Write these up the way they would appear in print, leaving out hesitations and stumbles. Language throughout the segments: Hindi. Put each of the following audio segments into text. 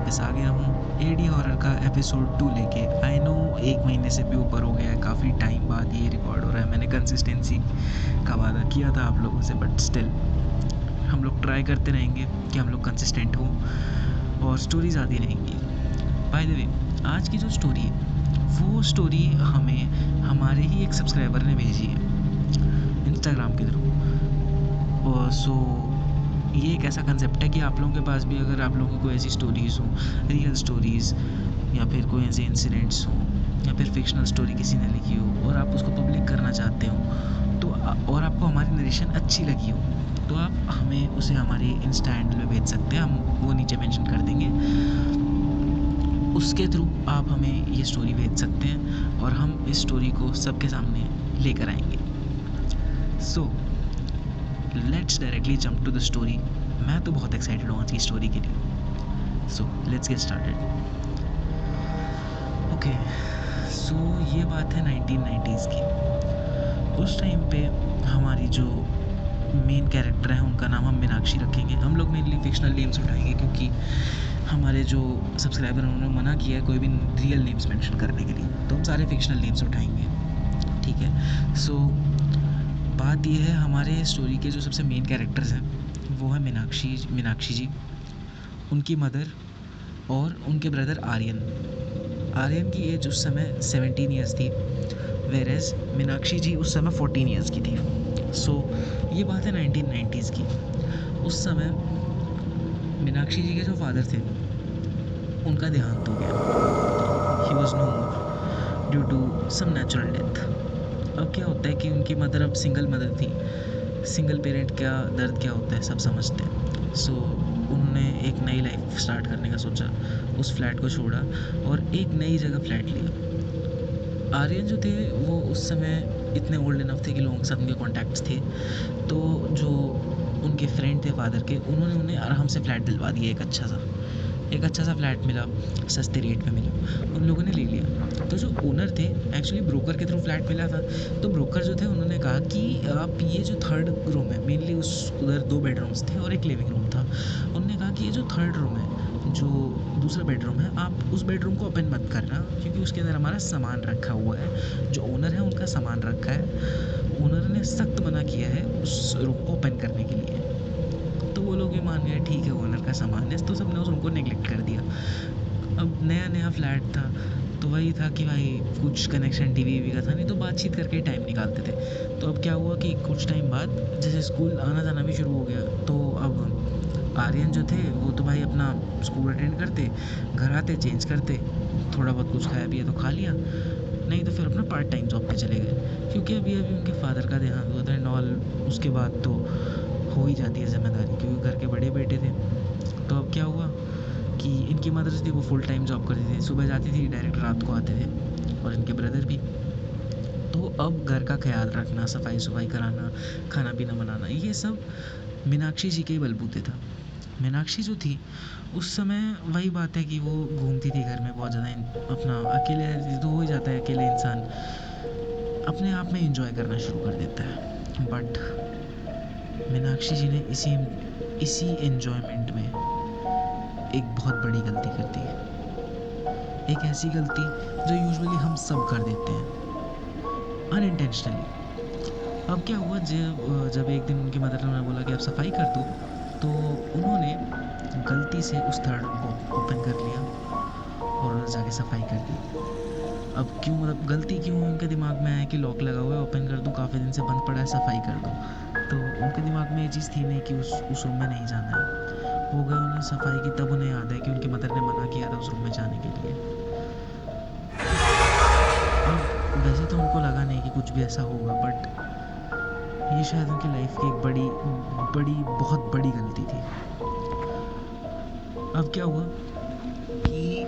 वापस आ गया हूँ एडी हॉरर का एपिसोड 2 लेके। आई नो 1 महीने से भी ऊपर हो गया है, काफ़ी टाइम बाद ये रिकॉर्ड हो रहा है। मैंने कंसिस्टेंसी का वादा किया था आप लोगों से, बट स्टिल हम लोग ट्राई करते रहेंगे कि हम लोग कंसिस्टेंट हों और स्टोरीज आती रहेंगी। बाय द वे, आज की जो स्टोरी है वो स्टोरी हमें हमारे ही एक सब्सक्राइबर ने भेजी है इंस्टाग्राम के थ्रू। और सो ये एक ऐसा कंसेप्ट है कि आप लोगों के पास भी अगर आप लोगों की कोई ऐसी स्टोरीज़ हों, रियल स्टोरीज़, या फिर कोई ऐसे इंसिडेंट्स हों, या फिर फिक्शनल स्टोरी किसी ने लिखी हो और आप उसको पब्लिक करना चाहते हो तो और आपको हमारी नरेशन अच्छी लगी हो तो आप हमें उसे हमारी इंस्टा हैंडल में भेज सकते हैं। हम वो नीचे मेंशन कर देंगे। उसके थ्रू आप हमें ये स्टोरी भेज सकते हैं और हम इस स्टोरी को सबके सामने लेकर आएंगे। So let's directly jump to the story. मैं तो बहुत एक्साइटेड हूँ आज की स्टोरी के लिए। So let's get started. Okay, so ये बात है 1990s की। उस टाइम पे हमारी जो मेन कैरेक्टर है उनका नाम हम मीनाक्षी रखेंगे। हम लोग मेनली फिक्शनल नेम्स उठाएंगे क्योंकि हमारे जो सब्सक्राइबर हैं उन्होंने मना किया है कोई भी रियल नेम्स मेंशन करने के लिए, तो हम सारे फिक्शनल नेम्स उठाएंगे। ठीक है। सो बात यह है, हमारे स्टोरी के जो सबसे मेन कैरेक्टर्स हैं वो है मीनाक्षी जी, उनकी मदर और उनके ब्रदर आर्यन। आर्यन की एज उस समय 17 ईयर्स थी, वेरेज मीनाक्षी जी उस समय 14 ईयर्स की थी। सो ये बात है 1990s की। उस समय मीनाक्षी जी के जो फादर थे उनका देहांत हो गया। He was no more due to some natural death. अब क्या होता है कि उनकी मदर अब सिंगल मदर थी। सिंगल पेरेंट का दर्द क्या होता है सब समझते हैं। सो उन्होंने एक नई लाइफ स्टार्ट करने का सोचा, उस फ्लैट को छोड़ा और एक नई जगह फ्लैट लिया। आर्यन जो थे वो उस समय इतने ओल्ड इनफ थे कि लोगों के साथ उनके कॉन्टैक्ट्स थे, तो जो उनके फ्रेंड थे फादर के, उन्होंने उन्हें आराम से फ्लैट दिलवा दिया। एक अच्छा सा फ्लैट मिला, सस्ते रेट पे मिला, उन लोगों ने ले लिया। तो जो ओनर थे, एक्चुअली ब्रोकर के थ्रू फ्लैट मिला था, तो ब्रोकर जो थे उन्होंने कहा कि आप ये जो थर्ड रूम है, मेनली उस उधर 2 बेडरूम्स थे और एक लिविंग रूम था। उन्होंने कहा कि ये जो थर्ड रूम है, जो दूसरा बेडरूम है, आप उस बेडरूम को ओपन मत करना क्योंकि उसके अंदर हमारा सामान रखा हुआ है। जो ओनर है उनका सामान रखा है, ओनर ने सख्त मना किया है उस रूम को ओपन करने के लिए। तो वो लोग भी मान गए, ठीक है ओनर का सामान है, तो सबने उस रूम को नेग्लेक्ट कर दिया। अब नया नया फ्लैट था तो वही था कि भाई कुछ कनेक्शन टीवी का था नहीं, तो बातचीत करके टाइम निकालते थे। तो अब क्या हुआ कि कुछ टाइम बाद जैसे स्कूल आना जाना भी शुरू हो गया, तो अब आर्यन जो थे वो तो भाई अपना स्कूल अटेंड करते, घर आते, चेंज करते, थोड़ा बहुत कुछ खाया पिया तो खा लिया, नहीं तो फिर अपना पार्ट टाइम जॉब पे चले गए क्योंकि अभी अभी उनके फादर का देहांत हुआ था एंड ऑल। उसके बाद तो हो ही जाती है जिम्मेदारी क्योंकि घर के बड़े बेटे थे। तो अब क्या हुआ कि इनकी मदर जो थी वो फुल टाइम जॉब करती थी, सुबह जाती थी डायरेक्ट रात को आते थे, और इनके ब्रदर भी। तो अब घर का ख्याल रखना, सफाई सफाई कराना, खाना पीना बनाना, ये सब मीनाक्षी जी के ही बलबूते था। मीनाक्षी जो थी उस समय वही बात है कि वो घूमती थी घर में बहुत ज़्यादा, अपना अकेले तो हो ही जाता है, अकेले इंसान अपने आप में इंजॉय करना शुरू कर देता है। बट मीनाक्षी जी ने इसी एन्जॉयमेंट में एक बहुत बड़ी गलती कर दी। एक ऐसी गलती जो यूजुअली हम सब कर देते हैं अनइंटेंशनली। अब क्या हुआ, जब एक दिन उनकी मदर ने उन्हें बोला कि आप सफाई कर दो, तो उन्होंने गलती से उस थर्ड रूम को ओपन कर लिया और उन्होंने जाके सफाई कर दी। अब क्यों, मतलब गलती क्यों उनके दिमाग में आया कि लॉक लगा हुआ है, ओपन कर दूँ, काफ़ी दिन से बंद पड़ा है, सफाई कर दूँ। तो उनके दिमाग में ये चीज़ थी नहीं कि उस रूम में नहीं जाना है। वो गए, उन्होंने सफाई की, तब उन्हें याद है कि उनकी मदर ने मना किया था उस रूम में जाने के लिए। अब वैसे तो उनको लगा नहीं कि कुछ भी ऐसा होगा, बट ये शायद उनकी लाइफ की एक बहुत बड़ी गलती थी। अब क्या हुआ कि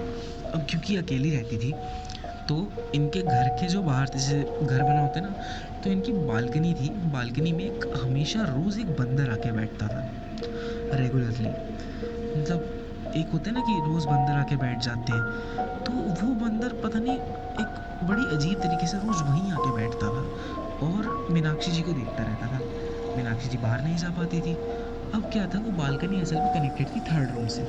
अब क्योंकि अकेली रहती थी तो इनके घर के जो बाहर जैसे घर बना होता है ना, तो इनकी बालकनी थी, बालकनी में एक हमेशा रोज़ एक बंदर आके बैठता था रेगुलरली। मतलब एक होता है ना कि रोज़ बंदर आके बैठ जाते हैं, तो वो बंदर पता नहीं एक बड़ी अजीब तरीके से रोज़ वहीं आके बैठता था और मीनाक्षी जी को देखता रहता था। मीनाक्षी जी बाहर नहीं जा पाती थी। अब क्या था, वो बालकनी असल में कनेक्टेड थी थर्ड रूम से।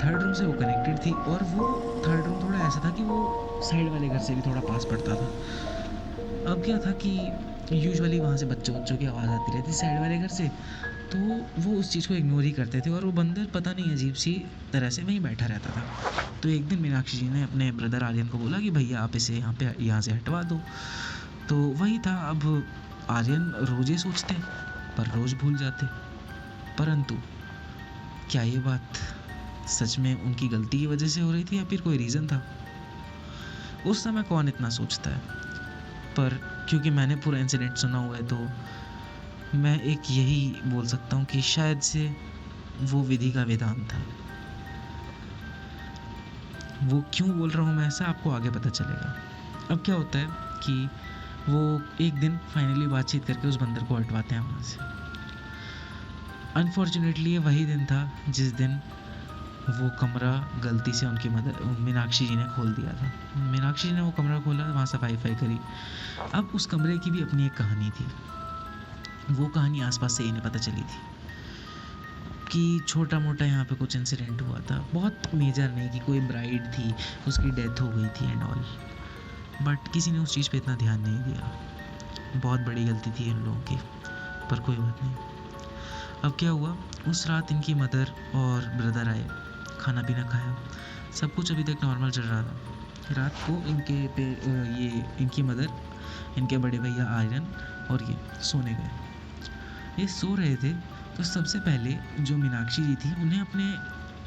थर्ड रूम से वो कनेक्टेड थी और वो थर्ड रूम थोड़ा ऐसा था कि वो साइड वाले घर से भी थोड़ा पास पड़ता था। अब क्या था कि यूजुअली वहाँ से बच्चों की आवाज़ आती रहती साइड वाले घर से, तो वो उस चीज़ को इग्नोर ही करते थे और वो बंदर पता नहीं अजीब सी तरह से वहीं बैठा रहता था। तो एक दिन मीनाक्षी जी ने अपने ब्रदर आर्यन को बोला कि भैया आप इसे यहाँ से हटवा दो। तो वही था, अब आर्यन रोज़ ये सोचते पर रोज़ भूल जाते। परंतु क्या ये बात सच में उनकी गलती की वजह से हो रही थी या फिर कोई रीज़न था? उस समय कौन इतना सोचता है, पर क्योंकि मैंने पूरा इंसिडेंट सुना हुआ है तो मैं एक यही बोल सकता हूँ कि शायद से वो विधि का विधान था। वो क्यों बोल रहा हूँ मैं ऐसा, आपको आगे पता चलेगा। अब क्या होता है कि वो एक दिन फाइनली बातचीत करके उस बंदर को हटवाते हैं वहाँ से। अनफॉर्चुनेटली ये वही दिन था जिस दिन वो कमरा गलती से उनकी मीनाक्षी जी ने खोल दिया था। मीनाक्षी जी ने वो कमरा खोला, वहाँ सफाई करी। अब उस कमरे की भी अपनी एक कहानी थी। वो कहानी आसपास से इन्हें पता चली थी कि छोटा मोटा यहाँ पे कुछ इंसिडेंट हुआ था, बहुत मेजर नहीं, कि कोई ब्राइड थी उसकी डेथ हो गई थी एंड ऑल, बट किसी ने उस चीज़ पे इतना ध्यान नहीं दिया। बहुत बड़ी गलती थी इन लोगों की, पर कोई बात नहीं। अब क्या हुआ, उस रात इनकी मदर और ब्रदर आए, खाना पीना खाया, सब कुछ अभी तक नॉर्मल चल रहा था। रात को इनकी मदर, इनके बड़े भैया आर्यन और ये सोने गए। ये सो रहे थे तो सबसे पहले जो मीनाक्षी जी थी उन्हें अपने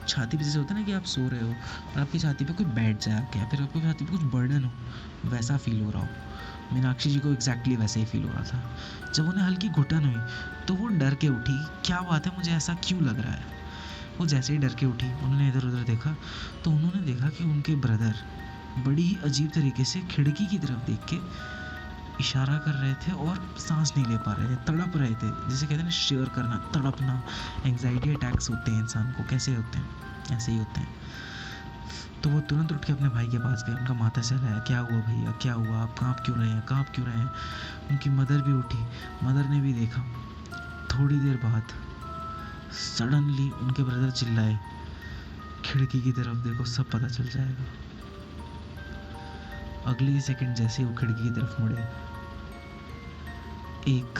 छाती पे, जैसे होता है ना कि आप सो रहे हो और आपकी छाती पे कोई बैठ जाए क्या, फिर आपकी छाती पे कुछ बर्डन हो, वैसा फील हो रहा हो। मीनाक्षी जी को एग्जैक्टली वैसे ही फील हो रहा था। जब उन्हें हल्की घुटन हुई तो वो डर के उठी, क्या बात है, मुझे ऐसा क्यों लग रहा है। वो जैसे ही डर के उठी, उन्होंने इधर उधर देखा तो उन्होंने देखा कि उनके ब्रदर बड़ी ही अजीब तरीके से खिड़की की तरफ देख के इशारा कर रहे थे और सांस नहीं ले पा रहे थे, तड़प रहे थे। जैसे कहते हैं ना, शेयर करना, तड़पना, एंग्जाइटी अटैक्स होते हैं इंसान को, कैसे होते हैं, ऐसे ही होते हैं। तो वो तुरंत उठ के अपने भाई के पास गए, उनका माथा सहलाया, क्या हुआ भैया, क्या हुआ, आप काँप क्यों रहे हैं। उनकी मदर भी उठी, मदर ने भी देखा। थोड़ी देर बाद सडनली उनके ब्रदर चिल्लाए, खिड़की की तरफ देखो, सब पता चल जाएगा। अगले ही सेकंड जैसे वो खिड़की की तरफ मुड़े, एक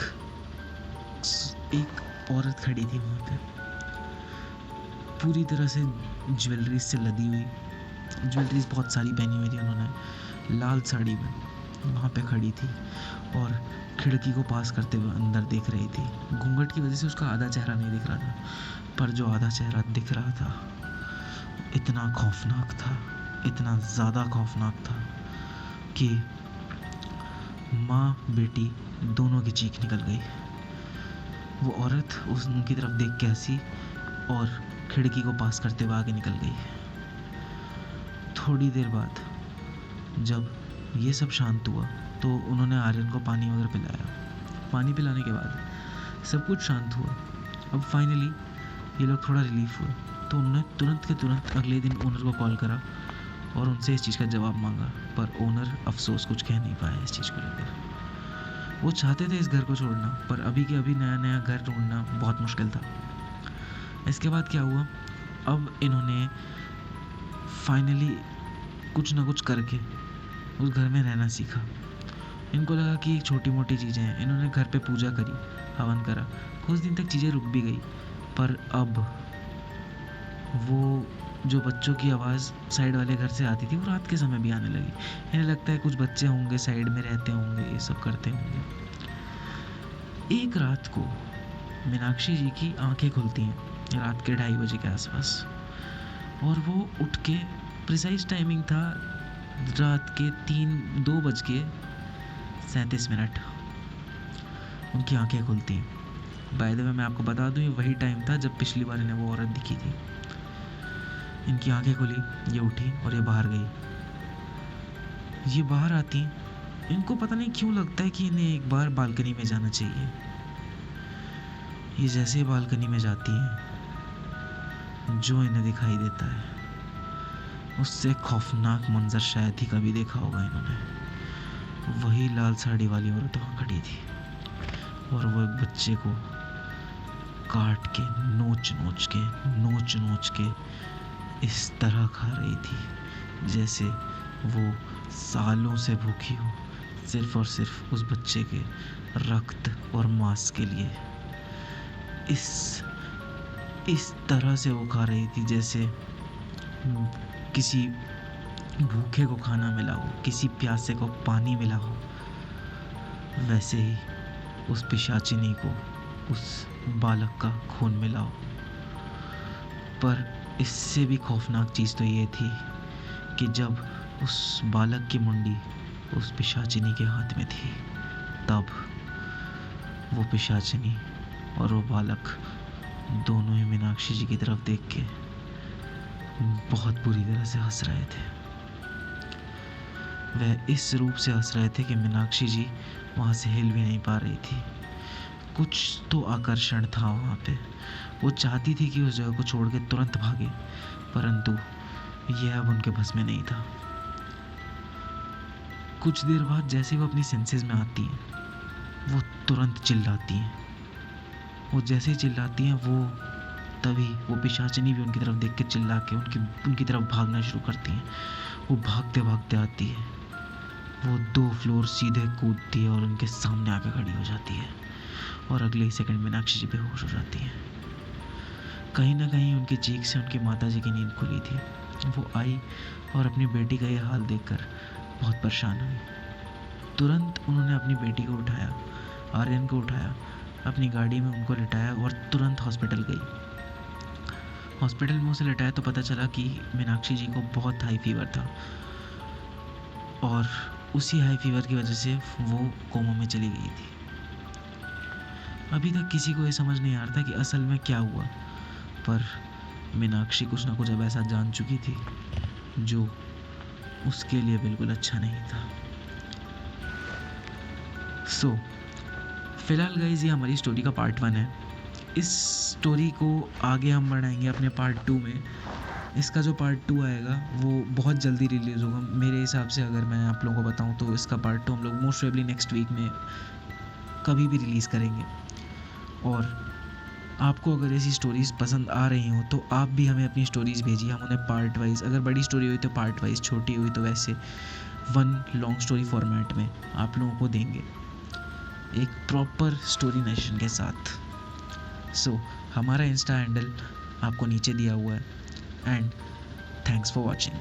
औरत खड़ी थी वहाँ पे, पूरी तरह से ज्वेलरी से लदी हुई, ज्वेलरीज बहुत सारी पहनी हुई थी उन्होंने, लाल साड़ी में वहाँ पे खड़ी थी और खिड़की को पास करते हुए अंदर देख रही थी। घूंघट की वजह से उसका आधा चेहरा नहीं दिख रहा था, पर जो आधा चेहरा दिख रहा था इतना खौफनाक था, इतना ज़्यादा खौफनाक था कि माँ बेटी दोनों की चीख निकल गई। वो औरत उनकी तरफ देख के हंसी और खिड़की को पास करते हुए आगे निकल गई। थोड़ी देर बाद जब ये सब शांत हुआ तो उन्होंने आर्यन को पानी वगैरह पिलाया। पानी पिलाने के बाद सब कुछ शांत हुआ। अब फाइनली ये लोग थोड़ा रिलीफ हुए तो उन्होंने तुरंत के तुरंत अगले दिन ओनर को कॉल करा और उनसे इस चीज़ का जवाब मांगा, पर ओनर अफसोस कुछ कह नहीं पाया इस चीज़ को लेकर। वो चाहते थे इस घर को छोड़ना, पर अभी के अभी नया नया घर ढूंढना बहुत मुश्किल था। इसके बाद क्या हुआ, अब इन्होंने फाइनली कुछ ना कुछ करके उस घर में रहना सीखा। इनको लगा कि एक छोटी मोटी चीज़ें हैं। इन्होंने घर पे पूजा करी, हवन करा, कुछ दिन तक चीज़ें रुक भी गई, पर अब वो जो बच्चों की आवाज़ साइड वाले घर से आती थी वो रात के समय भी आने लगी। इन्हें लगता है कुछ बच्चे होंगे साइड में रहते होंगे, ये सब करते होंगे। एक रात को मीनाक्षी जी की आंखें खुलती हैं रात के 2:30 बजे के आसपास, और वो उठ के, प्रिसाइज टाइमिंग था रात के 2:37 उनकी आंखें खुलती हैं। बाय द वे मैं आपको बता दूं, ये वही टाइम था जब पिछली बार इन्हें वो औरत दिखी थी। इनकी आंखें खुली, ये उठी और ये बाहर गई। ये बाहर आती, इनको पता नहीं क्यों लगता है कि इन्हें एक बार बालकनी में जाना चाहिए। ये जैसे बालकनी में जाती हैं, जो इन्हें दिखाई देता है उससे खौफनाक मंजर शायद ही कभी देखा होगा इन्होंने। वही लाल साड़ी वाली औरत वहाँ खड़ी थी और वो एक बच्चे को काट के, नोच नोच के इस तरह खा रही थी जैसे वो सालों से भूखी हो, सिर्फ और सिर्फ उस बच्चे के रक्त और मांस के लिए। इस तरह से वो खा रही थी जैसे किसी भूखे को खाना मिला हो, किसी प्यासे को पानी मिला हो। वैसे ही उस पिशाचिनी को उस बालक का खून मिला हो। पर इससे भी खौफनाक चीज़ तो ये थी कि जब उस बालक की मुंडी उस पिशाचिनी के हाथ में थी, तब वो पिशाचिनी और वो बालक दोनों ही मीनाक्षी जी की तरफ देख के बहुत बुरी तरह से हंस रहे थे। वह इस रूप से हंस रहे थे कि मीनाक्षी जी वहाँ से हिल भी नहीं पा रही थी। कुछ तो आकर्षण था वहाँ पे। वो चाहती थी कि उस जगह को छोड़ के तुरंत भागे, परंतु यह अब उनके बस में नहीं था। कुछ देर बाद जैसे वो अपनी सेंसेस में आती हैं, वो तुरंत चिल्लाती हैं। वो जैसे ही चिल्लाती हैं, तभी वो पिशाचिनी भी उनकी तरफ देख के चिल्ला के उनकी तरफ भागना शुरू करती हैं। वो भागते भागते आती है, वो 2 फ्लोर सीधे कूदती है और उनके सामने आके खड़ी हो जाती है, और अगले ही सेकंड मीनाक्षी जी बेहोश हो जाती हैं। कहीं ना कहीं उनकी चीख से उनकी माता जी की नींद खुली थी। वो आई और अपनी बेटी का ये हाल देखकर बहुत परेशान हुई। तुरंत उन्होंने अपनी बेटी को उठाया, आर्यन को उठाया, अपनी गाड़ी में उनको लिटाया और तुरंत हॉस्पिटल गई। हॉस्पिटल में उसे लिटाया तो पता चला कि मीनाक्षी जी को बहुत हाई फीवर था, और उसी हाई फीवर की वजह से वो कोमा में चली गई थी। अभी तक किसी को ये समझ नहीं आ रहा था कि असल में क्या हुआ, पर मीनाक्षी कुछ ना कुछ अब ऐसा जान चुकी थी जो उसके लिए बिल्कुल अच्छा नहीं था। फिलहाल गाइस, ये हमारी स्टोरी का पार्ट 1 है। इस स्टोरी को आगे हम बढ़ाएंगे अपने पार्ट 2 में। इसका जो पार्ट 2 आएगा वो बहुत जल्दी रिलीज़ होगा मेरे हिसाब से। अगर मैं आप लोगों को बताऊं तो इसका पार्ट 2 हम लोग मोस्ट प्रोबेबली नेक्स्ट वीक में कभी भी रिलीज़ करेंगे। और आपको अगर ऐसी स्टोरीज़ पसंद आ रही हो तो आप भी हमें अपनी स्टोरीज़ भेजिए, हम उन्हें पार्ट वाइज, अगर बड़ी स्टोरी हुई तो पार्ट वाइज, छोटी हुई तो वैसे 1 लॉन्ग स्टोरी फॉर्मेट में आप लोगों को देंगे, एक प्रॉपर स्टोरी नरेशन के साथ। हमारा इंस्टा हैंडल आपको नीचे दिया हुआ है। And thanks for watching.